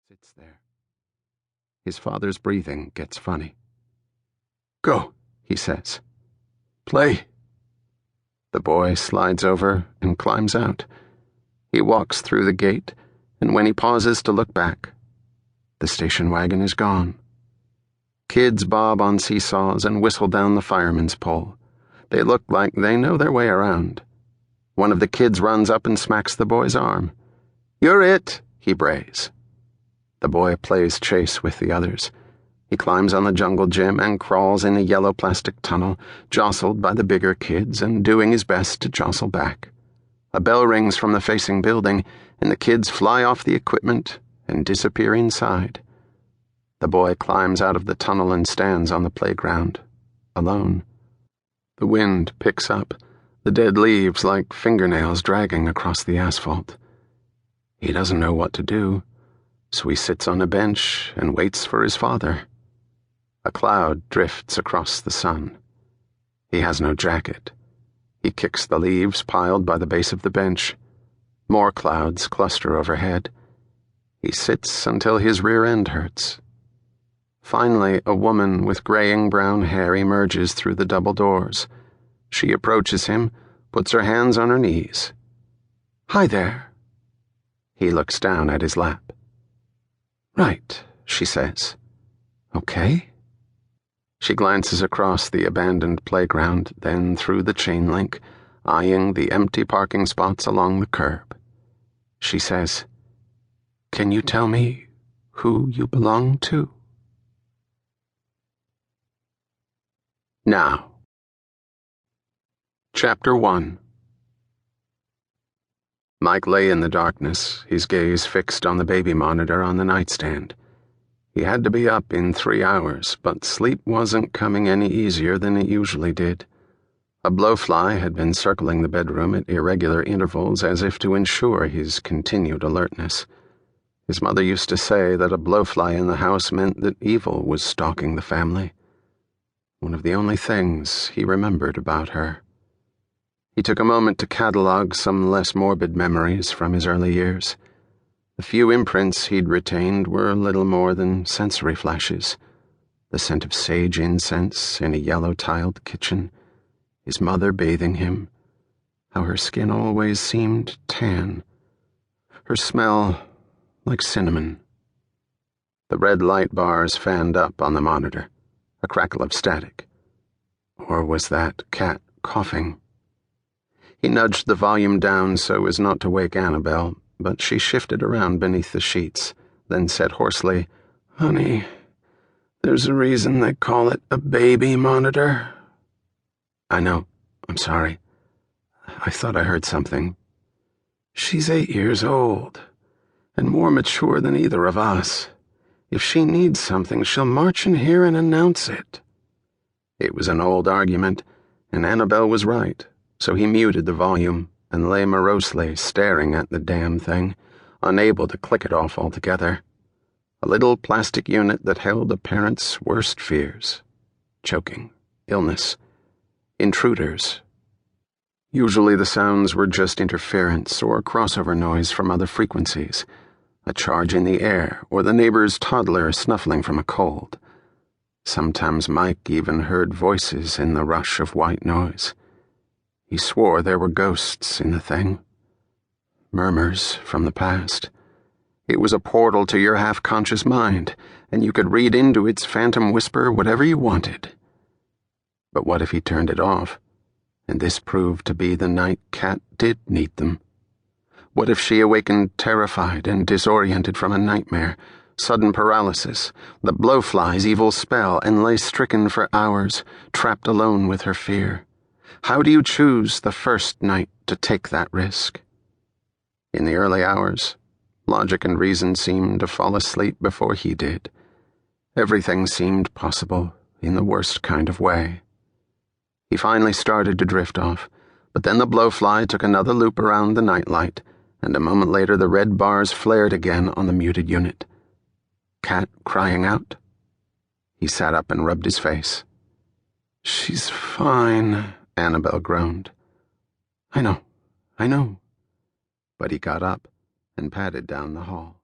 Sits there. His father's breathing gets funny. "Go," he says. "Play." The boy slides over and climbs out. He walks through the gate, and when he pauses to look back, the station wagon is gone. Kids bob on seesaws and whistle down the fireman's pole. They look like they know their way around. One of the kids runs up and smacks the boy's arm. "You're it," he brays. The boy plays chase with the others. He climbs on the jungle gym and crawls in a yellow plastic tunnel, jostled by the bigger kids and doing his best to jostle back. A bell rings from the facing building, and the kids fly off the equipment and disappear inside. The boy climbs out of the tunnel and stands on the playground, alone. The wind picks up, the dead leaves like fingernails dragging across the asphalt. He doesn't know what to do, so he sits on a bench and waits for his father. A cloud drifts across the sun. He has no jacket. He kicks the leaves piled by the base of the bench. More clouds cluster overhead. He sits until his rear end hurts. Finally, a woman with graying brown hair emerges through the double doors. She approaches him, puts her hands on her knees. "Hi there." He looks down at his lap. "Right," she says. "Okay." She glances across the abandoned playground, then through the chain link, eyeing the empty parking spots along the curb. She says, "Can you tell me who you belong to?" Now. Chapter 1. Mike lay in the darkness, his gaze fixed on the baby monitor on the nightstand. He had to be up in 3 hours, but sleep wasn't coming any easier than it usually did. A blowfly had been circling the bedroom at irregular intervals as if to ensure his continued alertness. His mother used to say that a blowfly in the house meant that evil was stalking the family. One of the only things he remembered about her. He took a moment to catalog some less morbid memories from his early years. The few imprints he'd retained were little more than sensory flashes. The scent of sage incense in a yellow-tiled kitchen, his mother bathing him, how her skin always seemed tan, her smell like cinnamon. The red light bars fanned up on the monitor, a crackle of static. Or was that cat coughing? He nudged the volume down so as not to wake Annabel, but she shifted around beneath the sheets, then said hoarsely, "Honey, there's a reason they call it a baby monitor." "I know. I'm sorry. I thought I heard something." "She's 8 years old, and more mature than either of us. If she needs something, she'll march in here and announce it." It was an old argument, and Annabel was right, so he muted the volume and lay morosely staring at the damn thing, unable to click it off altogether. A little plastic unit that held a parent's worst fears: choking, illness, intruders. Usually the sounds were just interference or crossover noise from other frequencies, a charge in the air, or the neighbor's toddler snuffling from a cold. Sometimes Mike even heard voices in the rush of white noise. He swore there were ghosts in the thing. Murmurs from the past. It was a portal to your half-conscious mind, and you could read into its phantom whisper whatever you wanted. But what if he turned it off, and this proved to be the night Cat did need them? What if she awakened terrified and disoriented from a nightmare, sudden paralysis, the blowfly's evil spell, and lay stricken for hours, trapped alone with her fear? How do you choose the first night to take that risk? In the early hours, logic and reason seemed to fall asleep before he did. Everything seemed possible in the worst kind of way. He finally started to drift off, but then the blowfly took another loop around the nightlight, and a moment later the red bars flared again on the muted unit. Cat crying out? He sat up and rubbed his face. "She's fine," Annabel groaned. I know. But he got up and padded down the hall.